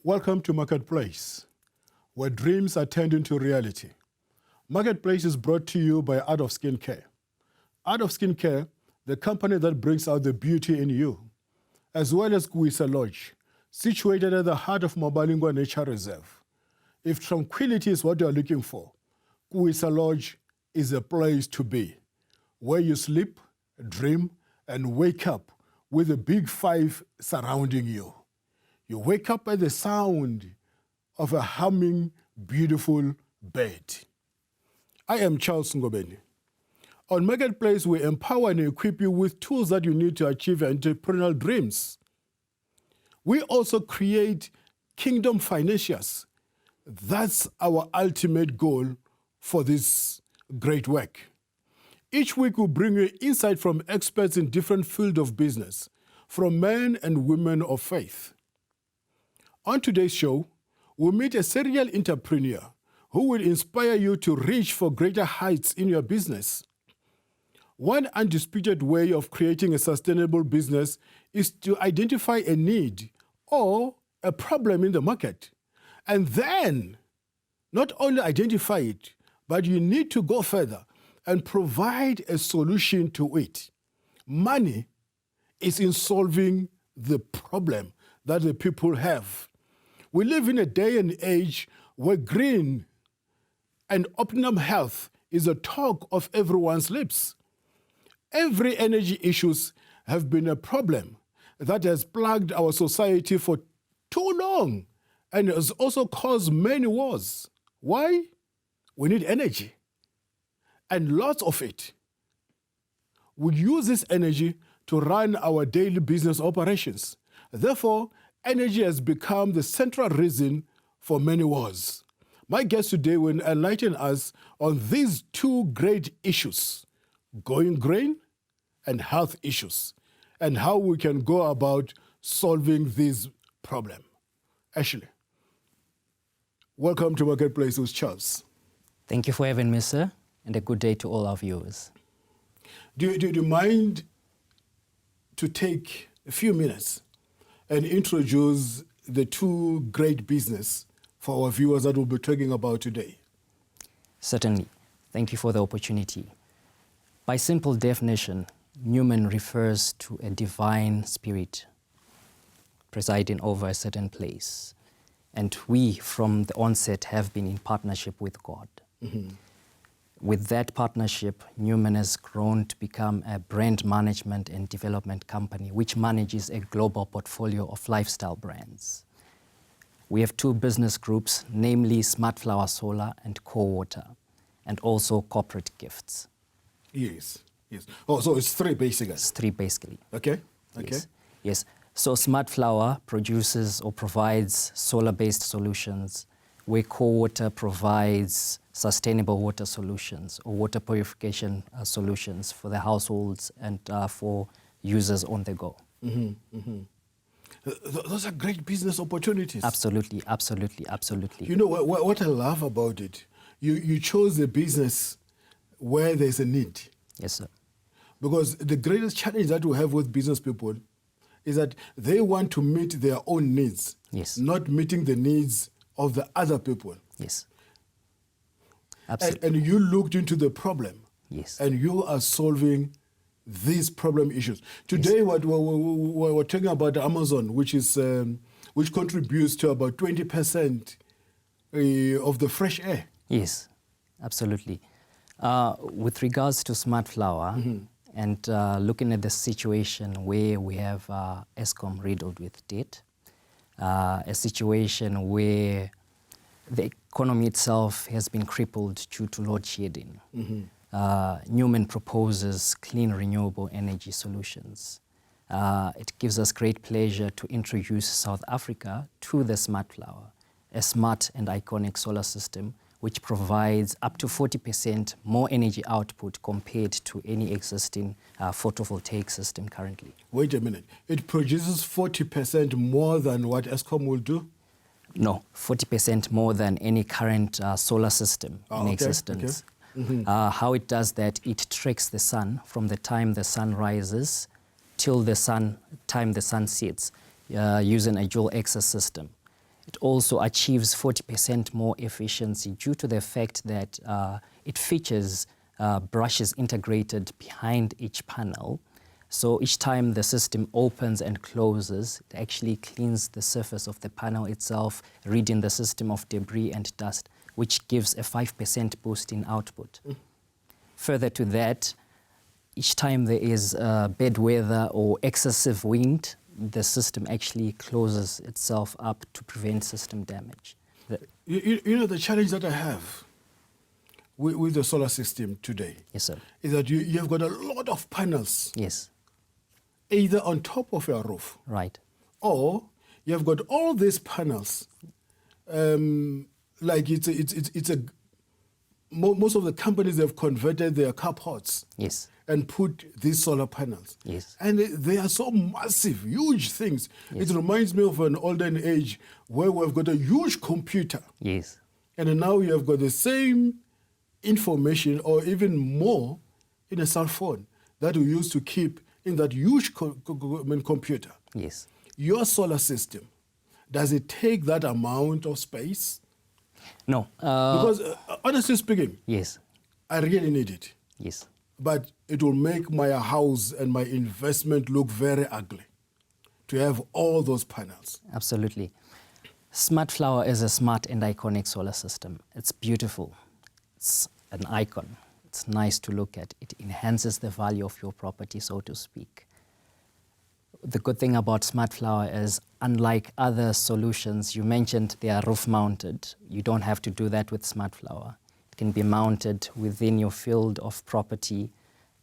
Welcome to Marketplace, where dreams are turned into reality. Marketplace is brought to you by Art of Skincare. Art of Skincare, the company that brings out the beauty in you, as well as Kuisa Lodge, situated at the heart of Mobalingwa Nature Reserve. If tranquility is what you are looking for, Kuisa Lodge is a place to be, where you sleep, dream, and wake up with the big five surrounding you. You wake up at the sound of a humming, beautiful bird. I am Charles Ngobeni. On Marketplace, we empower and equip you with tools that you need to achieve your entrepreneurial dreams. We also create kingdom financiers. That's our ultimate goal for this great work. Each week, we bring you insight from experts in different fields of business, from men and women of faith. On today's show, we'll meet a serial entrepreneur who will inspire you to reach for greater heights in your business. One undisputed way of creating a sustainable business is to identify a need or a problem in the market. And then, not only identify it, but you need to go further and provide a solution to it. Money is in solving the problem that the people have. We live in a day and age where green and optimum health is a talk of everyone's lips. Every energy issues have been a problem that has plagued our society for too long and has also caused many wars. Why? We need energy, and lots of it. We use this energy to run our daily business operations. Therefore, energy has become the central reason for many wars. My guest today will enlighten us on these two great issues, going green and health issues, and how we can go about solving this problem. Ashley, welcome to Marketplace with Charles. Thank you for having me, sir, and a good day to all our viewers. Do you mind to take a few minutes and introduce the two great business for our viewers that we'll be talking about today? Certainly. Thank you for the opportunity. By simple definition, Newman refers to a divine spirit presiding over a certain place. And we, from the onset, have been in partnership with God. Mm-hmm. With that partnership, Newman has grown to become a brand management and development company which manages a global portfolio of lifestyle brands. We have two business groups, namely Smart Flower Solar and Core Water, and also corporate gifts. Yes, yes. Oh, so it's three basically? It's three basically. Okay, okay. Yes, yes. So Smart Flower produces or provides solar-based solutions, where Core Water provides sustainable water solutions or water purification solutions for the households and for users on the go. Mm-hmm, mm-hmm. Those are great business opportunities. Absolutely, absolutely, absolutely. You know, what I love about it, you chose a business where there's a need. Yes, sir. Because the greatest challenge that we have with business people is that they want to meet their own needs, yes, not meeting the needs of the other people. Yes. Absolutely. And you looked into the problem. Yes. And you are solving these problem issues. Today, yes, we're talking about Amazon, which is which contributes to about 20% of the fresh air. Yes, absolutely. With regards to Smart Flower, mm-hmm, and looking at the situation where we have Eskom riddled with debt, a situation where the economy itself has been crippled due to load shedding. Mm-hmm. Newman proposes clean, renewable energy solutions. It gives us great pleasure to introduce South Africa to the Smart Flower, a smart and iconic solar system which provides up to 40% more energy output compared to any existing photovoltaic system currently. Wait a minute. It produces 40% more than what Eskom will do? No, 40% more than any current solar system in existence. Okay. Mm-hmm. How it does that, it tracks the sun from the time the sun rises till the time the sun sets, using a dual axis system. It also achieves 40% more efficiency due to the fact that it features brushes integrated behind each panel. So each time the system opens and closes, it actually cleans the surface of the panel itself, ridding the system of debris and dust, which gives a 5% boost in output. Further to that, each time there is bad weather or excessive wind, the system actually closes itself up to prevent system damage. You know, the challenge that I have with the solar system today, Yes, sir. is that you have got a lot of panels, Yes, either on top of your roof, right. or you have got all these panels, like most of the companies have converted their carports Yes, and put these solar panels. yes, And they are so massive, huge things. Yes. It reminds me of an olden age where we've got a huge computer. yes, And now you have got the same information or even more in a cell phone that we used to keep in that huge computer. yes. Your solar system, does it take that amount of space? No. Because honestly speaking, Yes, I really need it. yes. But it will make my house and my investment look very ugly to have all those panels. Absolutely. Smart Flower is a smart and iconic solar system. It's beautiful. It's an icon. It's nice to look at. It enhances the value of your property, so to speak. The good thing about Smart Flower is, unlike other solutions, you mentioned they are roof mounted. You don't have to do that with Smart Flower. It can be mounted within your field of property,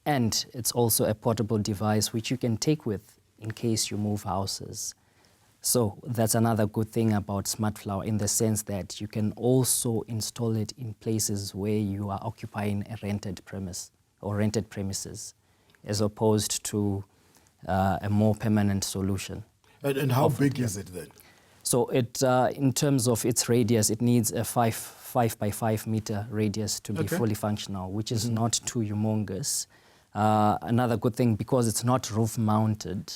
and it's also a portable device which you can take with in case you move houses. So that's another good thing about Smart Flower, in the sense that you can also install it in places where you are occupying a rented premise or rented premises, as opposed to a more permanent solution. And how big is it then? So it, in terms of its radius, it needs a 5 by 5 meter radius to be fully functional, which is not too humongous. Another good thing, because it's not roof mounted,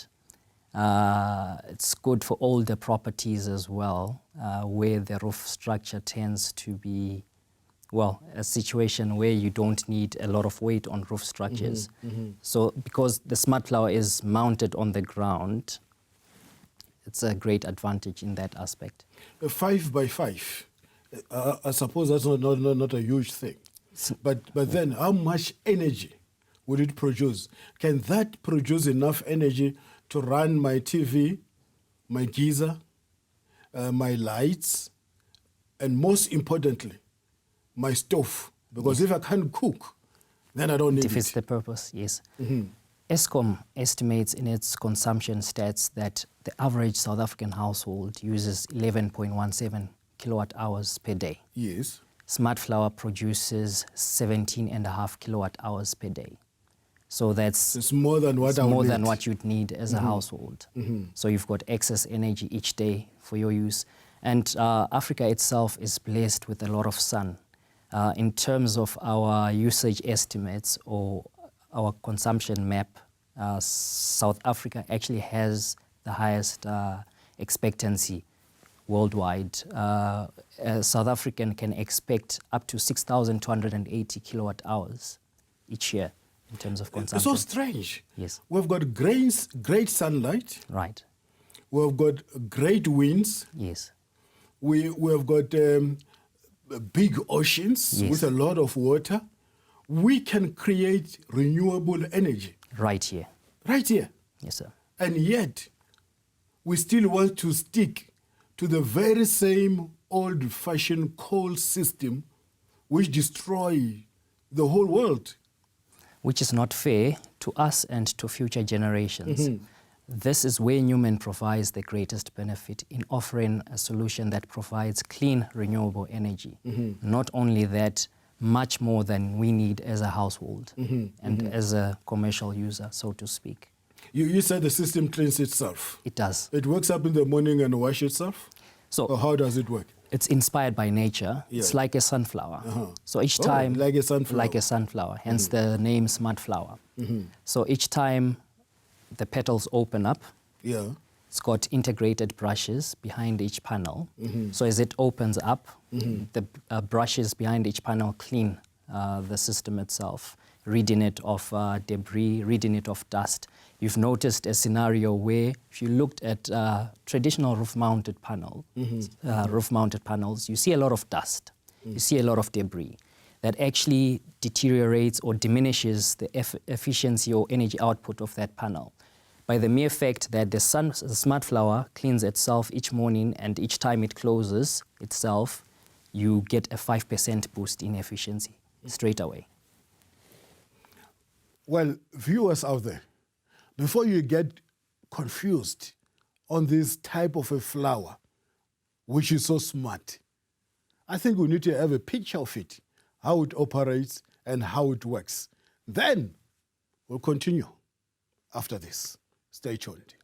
it's good for older properties as well, where the roof structure tends to be, well, a situation where you don't need a lot of weight on roof structures. So because the Smart Flower is mounted on the ground, it's a great advantage in that aspect. 5 by 5, I suppose that's not a huge thing. But then how much energy would it produce? Can that produce enough energy to run my TV, my geyser, my lights, and most importantly, my stove? Because if I can't cook, then I don't need it. Defeats the purpose, yes. Eskom estimates in its consumption stats that the average South African household uses 11.17 kilowatt hours per day. Yes. Smart Flower produces 17.5 kilowatt hours per day. So It's more than what I would more need. than what you'd need as a household. So you've got excess energy each day for your use. And Africa itself is blessed with a lot of sun. In terms of our usage estimates or our consumption map, South Africa actually has the highest expectancy worldwide. A South African can expect up to 6,280 kilowatt hours each year in terms of consumption. It's so strange. Yes. We've got great sunlight. Right. We've got great winds. Yes. We have got big oceans Yes. with a lot of water. We can create renewable energy Right here. right here. Yes, sir. And yet, we still want to stick to the very same old-fashioned coal system which destroy the whole world. Which is not fair to us and to future generations. This is where Newman provides the greatest benefit in offering a solution that provides clean, renewable energy. Not only that, much more than we need as a household and as a commercial user, so to speak. You said the system cleans itself. It does. It wakes up in the morning and washes itself? So Or how does it work? it's inspired by nature. Yeah. It's like a sunflower. So each Oh, time, like a sunflower. like a sunflower, hence the name Smart Flower. So each time the petals open up, Yeah. It's got integrated brushes behind each panel. So as it opens up, the brushes behind each panel clean the system itself, ridding it of debris, ridding it of dust. You've noticed a scenario where if you looked at traditional roof-mounted panels, you see a lot of dust, you see a lot of debris that actually deteriorates or diminishes the efficiency or energy output of that panel. By the mere fact that the smart flower cleans itself each morning and each time it closes itself, you get a 5% boost in efficiency straight away. Well, viewers out there, before you get confused on this type of a flower, which is so smart, I think we need to have a picture of it, how it operates and how it works. Then we'll continue after this. Stay tuned.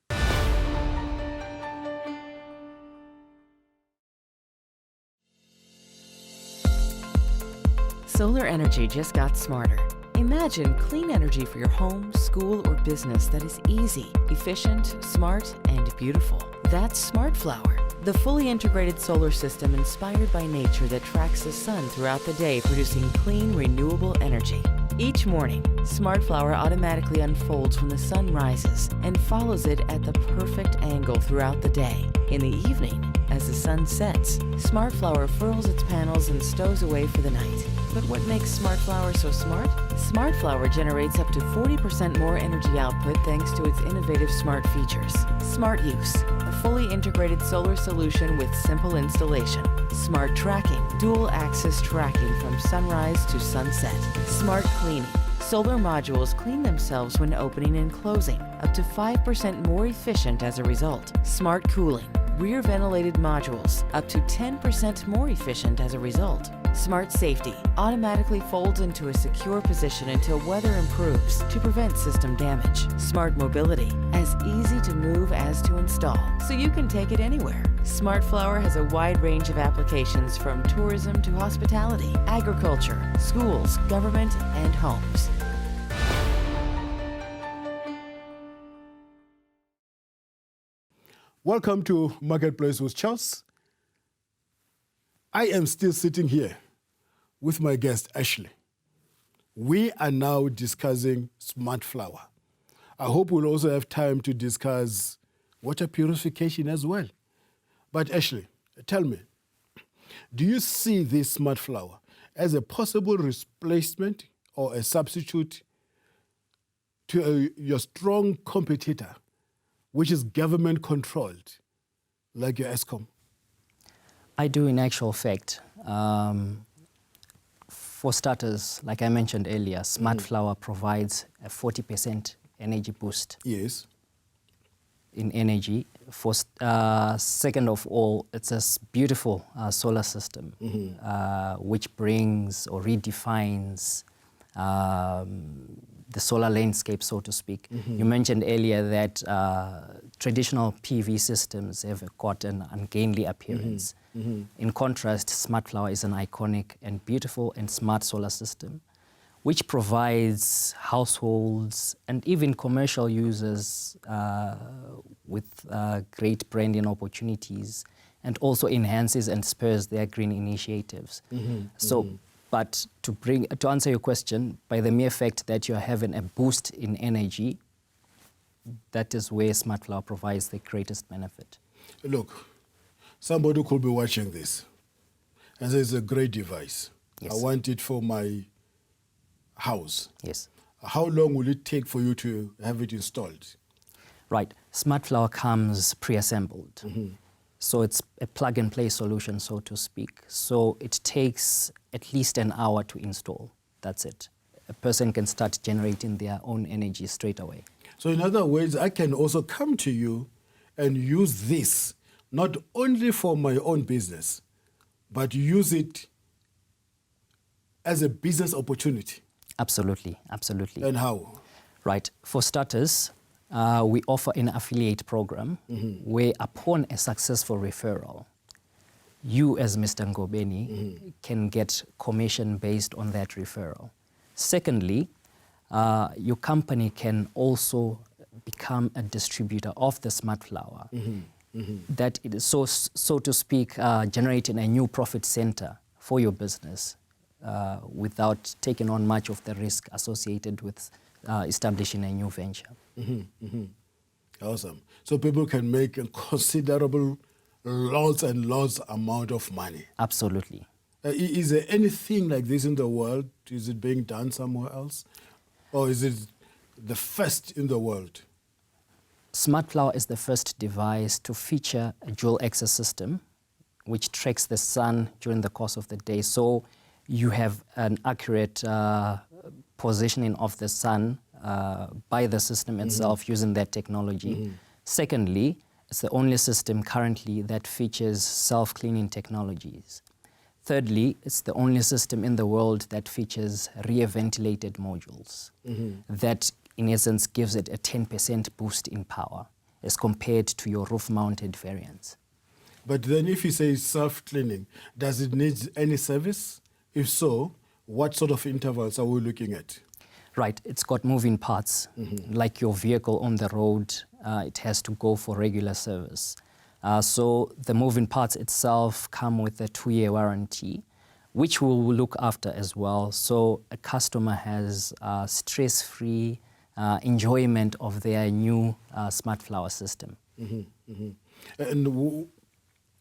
Solar energy just got smarter. Imagine clean energy for your home, school, or business that is easy, efficient, smart, and beautiful. That's Smart Flower, the fully integrated solar system inspired by nature that tracks the sun throughout the day, producing clean, renewable energy. Each morning, Smart Flower automatically unfolds when the sun rises and follows it at the perfect angle throughout the day. In the evening, as the sun sets, Smart Flower furls its panels and stows away for the night. But what makes Smart Flower so smart? Smart Flower generates up to 40% more energy output thanks to its innovative smart features. Smart Use, a fully integrated solar solution with simple installation. Smart Tracking, dual-axis tracking from sunrise to sunset. Smart Cleaning, solar modules clean themselves when opening and closing, up to 5% more efficient as a result. Smart Cooling, rear ventilated modules, up to 10% more efficient as a result. Smart Safety automatically folds into a secure position until weather improves to prevent system damage. Smart Mobility, as easy to move as to install, so you can take it anywhere. Smart Flower has a wide range of applications from tourism to hospitality, agriculture, schools, government, and homes. Welcome to Marketplace with Charles. I am still sitting here with my guest, Ashley. We are now discussing Smart Flower. I hope we'll also have time to discuss water purification as well. But Ashley, tell me, do you see this Smart Flower as a possible replacement or a substitute to your strong competitor, which is government-controlled, like your ESCOM? I do in actual fact. For starters, like I mentioned earlier, Smart Flower provides a 40% energy boost. Yes. In energy. For second of all, it's a beautiful solar system, which brings or redefines the solar landscape, so to speak. You mentioned earlier that traditional PV systems have got an ungainly appearance. In contrast, Smart Flower is an iconic and beautiful and smart solar system, which provides households and even commercial users with great branding opportunities, and also enhances and spurs their green initiatives. But to answer your question, by the mere fact that you're having a boost in energy, that is where Smart Flower provides the greatest benefit. Look, somebody could be watching this and say it's a great device. Yes. I want it for my house. Yes. How long will it take for you to have it installed? Right. Smart Flower comes pre-assembled. So it's a plug-and-play solution, so to speak. So it takes at least an hour to install. That's it. A person can start generating their own energy straight away. So in other words, I can also come to you and use this, not only for my own business, but use it as a business opportunity. Absolutely, absolutely. And how? Right. For starters, we offer an affiliate program where upon a successful referral, you as Mr. Ngobeni can get commission based on that referral. Secondly, your company can also become a distributor of the smart flour, that it is so to speak, generating a new profit center for your business without taking on much of the risk associated with establishing a new venture. Awesome. So people can make a considerable lots and lots amount of money. Absolutely. Is there anything like this in the world? Is it being done somewhere else? Or is it the first in the world? Smart flour is the first device to feature a dual axis system which tracks the sun during the course of the day. So you have an accurate positioning of the sun by the system itself using that technology. Secondly, it's the only system currently that features self-cleaning technologies. Thirdly, it's the only system in the world that features rear ventilated modules. That, in essence, gives it a 10% boost in power as compared to your roof-mounted variants. But then if you say self-cleaning, does it need any service? If so, what sort of intervals are we looking at? Right, it's got moving parts. Like your vehicle on the road, it has to go for regular service. So the moving parts itself come with a 2-year warranty, which we will look after as well. So a customer has stress-free enjoyment of their new smart flour system. And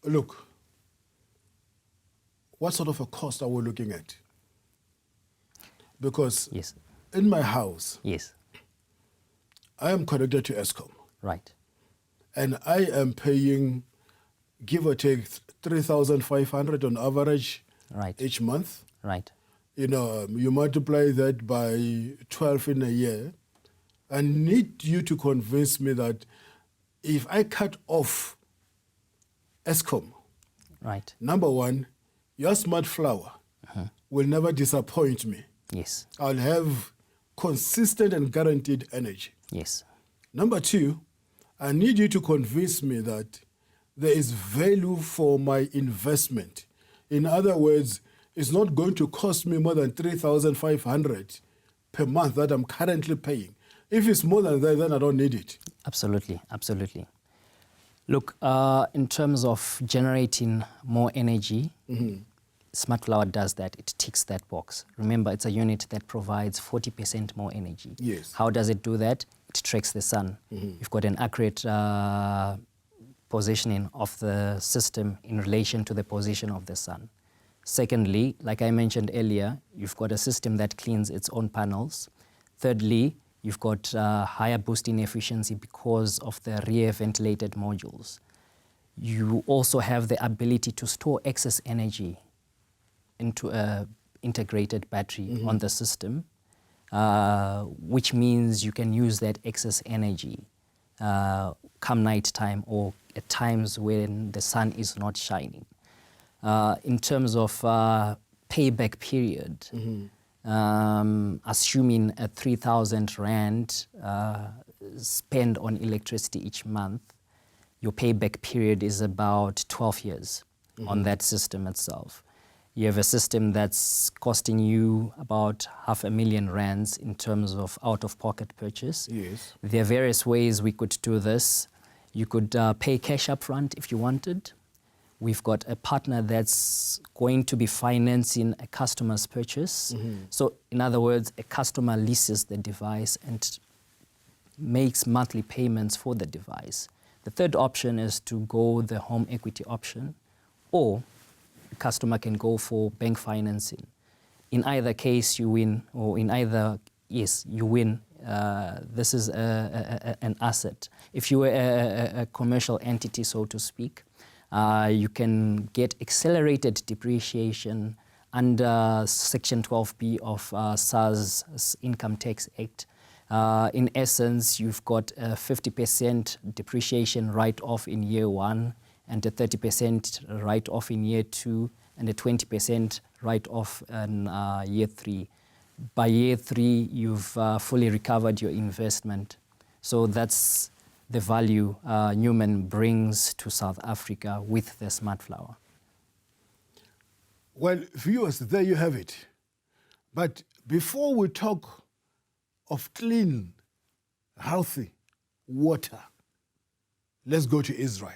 look, what sort of a cost are we looking at? Because Yes. in my house, Yes. I am connected to Eskom. Right. And I am paying, give or take, 3,500 on average Right. each month. Right. You know, you multiply that by 12 in a year. I need you to convince me that if I cut off Eskom, Right. number one, your smart flour will never disappoint me. Yes. I'll have consistent and guaranteed energy. Yes. Number two, I need you to convince me that there is value for my investment. In other words, it's not going to cost me more than 3,500 per month that I'm currently paying. If it's more than that, then I don't need it. Absolutely. Absolutely. Look, in terms of generating more energy, smart flour does that. It ticks that box. Remember, it's a unit that provides 40% more energy. Yes. How does it do that? It tracks the sun. You've got an accurate positioning of the system in relation to the position of the sun. Secondly, like I mentioned earlier, you've got a system that cleans its own panels. Thirdly, you've got higher boosting efficiency because of the rear ventilated modules. You also have the ability to store excess energy into an integrated battery on the system, which means you can use that excess energy come night time or at times when the sun is not shining. In terms of payback period, assuming a 3,000 Rand spend on electricity each month, your payback period is about 12 years on that system itself. You have a system that's costing you about 500,000 rands in terms of out-of-pocket purchase. Yes. There are various ways we could do this. You could pay cash up front if you wanted. We've got a partner that's going to be financing a customer's purchase. So in other words, a customer leases the device and makes monthly payments for the device. The third option is to go the home equity option, or a customer can go for bank financing. In either case, you win, or in either, yes, you win. This is an asset. If you were a commercial entity, so to speak, you can get accelerated depreciation under Section 12B of SARS Income Tax Act. In essence, you've got a 50% depreciation write-off in year 1, and a 30% write-off in year 2, and a 20% write-off in year 3. By year 3, you've fully recovered your investment. So that's the value Newman brings to South Africa with the smart flour. Well, viewers, there you have it. But before we talk of clean, healthy water. Let's go to Israel,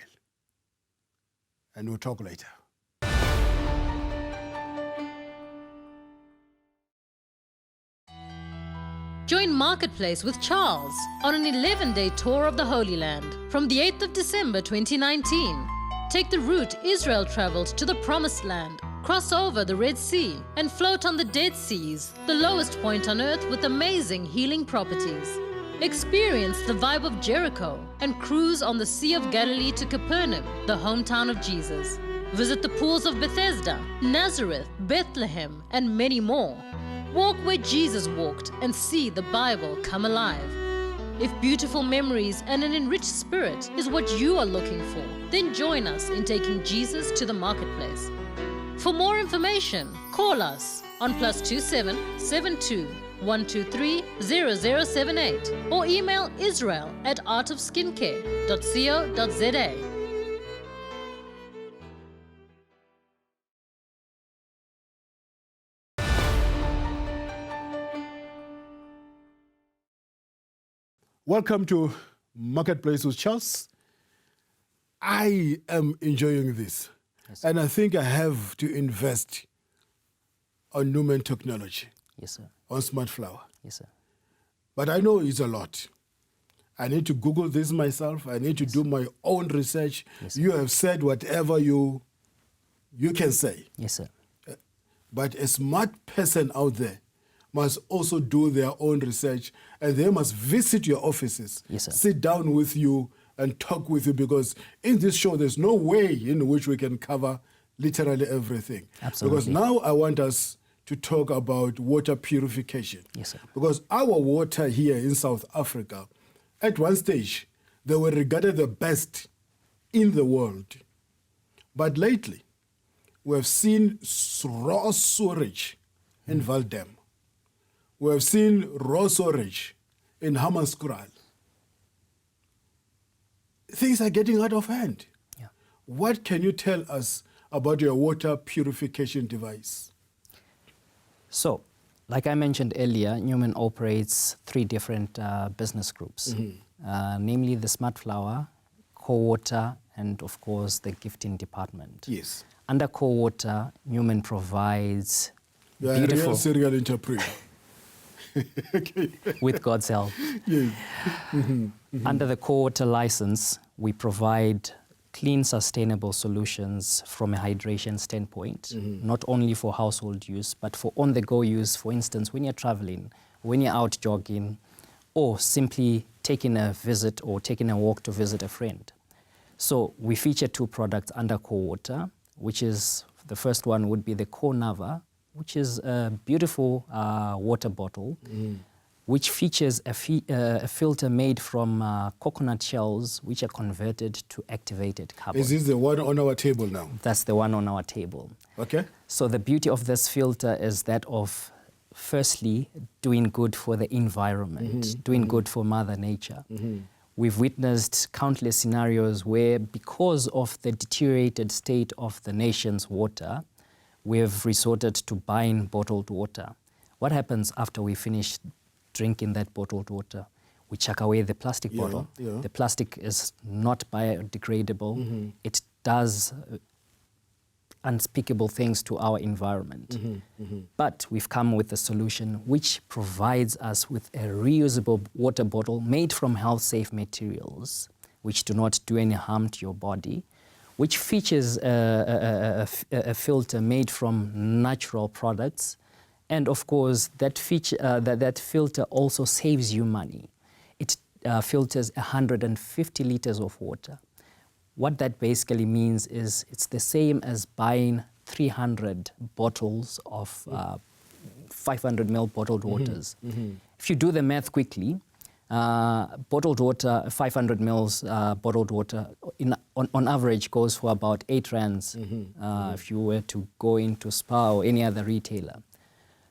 and we'll talk later. Join Marketplace with Charles on an 11-day tour of the Holy Land from the 8th of December 2019. Take the route Israel traveled to the Promised Land, cross over the Red Sea, and float on the Dead Seas, the lowest point on earth with amazing healing properties. Experience the vibe of Jericho and cruise on the Sea of Galilee to Capernaum, the hometown of Jesus. Visit the pools of Bethesda, Nazareth, Bethlehem, and many more. Walk where Jesus walked and see the Bible come alive. If beautiful memories and an enriched spirit is what you are looking for, then join us in taking Jesus to the marketplace. For more information, call us on +27 72 123 0078 or email israel@artofskincare.co.za. Welcome to Marketplace with Charles. I am enjoying this. Yes, and I think I have to invest on Numen technology, Yes, sir. on smart flour. Yes, sir. But I know it's a lot. I need to Google this myself. I need to do my own research. Yes, You have said whatever you can say. Yes, sir. But a smart person out there must also do their own research, and they must visit your offices, Yes, sir. sit down with you and talk with you, because in this show there's no way in which we can cover literally everything. Absolutely. Because now I want us to talk about water purification. Yes, sir. Because our water here in South Africa, at one stage, they were regarded the best in the world. But lately, we have seen raw sewage in Valdem. We have seen raw sewage in Hammanskraal. Things are getting out of hand. Yeah. What can you tell us about your water purification device? So, like I mentioned earlier, Newman operates 3 different business groups, namely the Smart Flour, Core Water, and of course the gifting department. Yes. Under Core Water, Newman provides You are a real beautiful, serial entrepreneur. with God's help. Yes. Under the Core Water license, we provide clean, sustainable solutions from a hydration standpoint, not only for household use, but for on-the-go use. For instance, when you're traveling, when you're out jogging, or simply taking a visit or taking a walk to visit a friend. So we feature 2 products under Core Water, which is, the first one would be the Core Nava, which is a beautiful water bottle, which features a filter made from coconut shells, which are converted to activated carbon. Is this the one on our table now? That's the one on our table. Okay. So the beauty of this filter is that of, firstly, doing good for the environment, doing good for Mother Nature. We've witnessed countless scenarios where, because of the deteriorated state of the nation's water, we have resorted to buying bottled water. What happens after we finish drinking that bottled water? We chuck away the plastic bottle. Yeah. The plastic is not biodegradable. It does unspeakable things to our environment. But we've come with a solution which provides us with a reusable water bottle made from health-safe materials, which do not do any harm to your body, which features a filter made from natural products. And of course, that filter also saves you money. It filters 150 liters of water. What that basically means is it's the same as buying 300 bottles of 500 ml bottled waters. If you do the math quickly, bottled water, 500 mils bottled water, on average goes for about 8 rands if you were to go into Spar or any other retailer.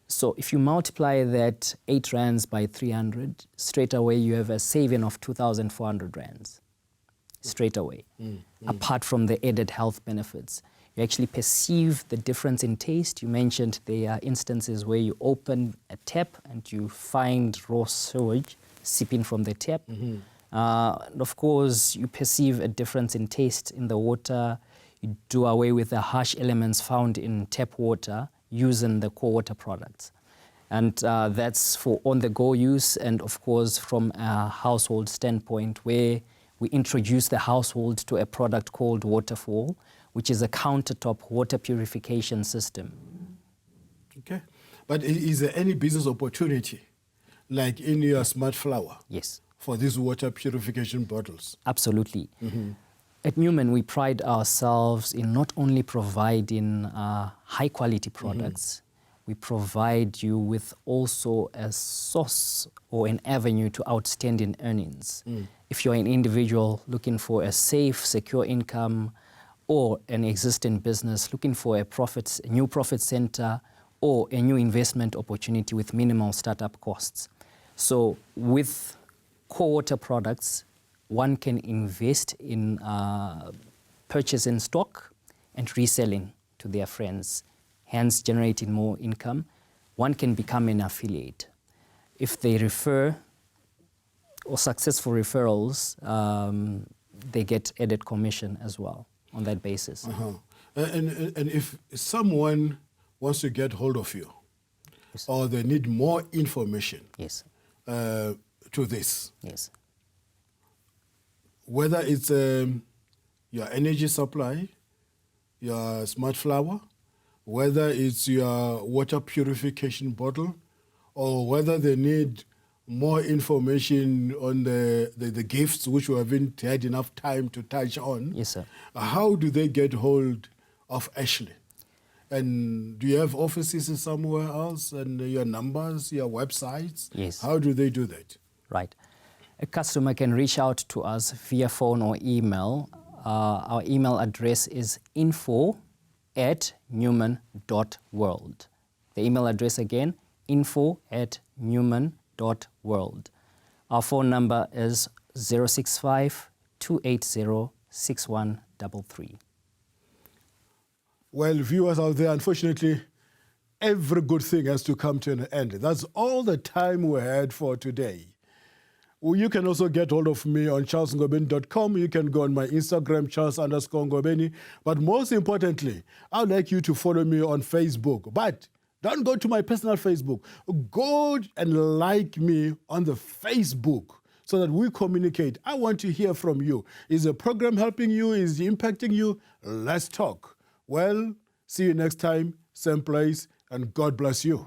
So if you multiply that 8 rands by 300, straight away you have a saving of 2,400 rands. Straight away. Apart from the added health benefits, you actually perceive the difference in taste. You mentioned there are instances where you open a tap and you find raw sewage sipping from the tap. And of course, you perceive a difference in taste in the water. You do away with the harsh elements found in tap water using the core water products. And that's for on-the-go use, and of course from a household standpoint, where we introduce the household to a product called Waterfall, which is a countertop water purification system. Okay. But is there any business opportunity, like in your Smart Flower? Yes. For these water purification bottles? Absolutely. At Newman, we pride ourselves in not only providing high-quality products, we provide you with also a source or an avenue to outstanding earnings. If you're an individual looking for a safe, secure income, or an existing business looking for a new profit center, or a new investment opportunity with minimal startup costs. So with core water products, one can invest in purchasing stock and reselling to their friends, hence generating more income. One can become an affiliate. If they refer or successful referrals, they get added commission as well on that basis. And if someone wants to get hold of you, Yes. or they need more information Yes. to this, Yes. whether it's your energy supply, your Smart Flower, whether it's your water purification bottle, or whether they need more information on the gifts which we haven't had enough time to touch on, Yes, sir. how do they get hold of Ashley? And do you have offices somewhere else, and your numbers, your websites? Yes. How do they do that? Right. A customer can reach out to us via phone or email. Our email address is info@newman.world. The email address again, info@newman.world. Our phone number is 065-280-6133. Well, viewers out there, unfortunately, every good thing has to come to an end. That's all the time we had for today. Well, you can also get hold of me on charlesngobeni.com. You can go on my Instagram, Charles_Ngobeni. But most importantly, I'd like you to follow me on Facebook. But don't go to my personal Facebook. Go and like me on the Facebook so that we communicate. I want to hear from you. Is the program helping you? Is it impacting you? Let's talk. Well, see you next time, same place, and God bless you.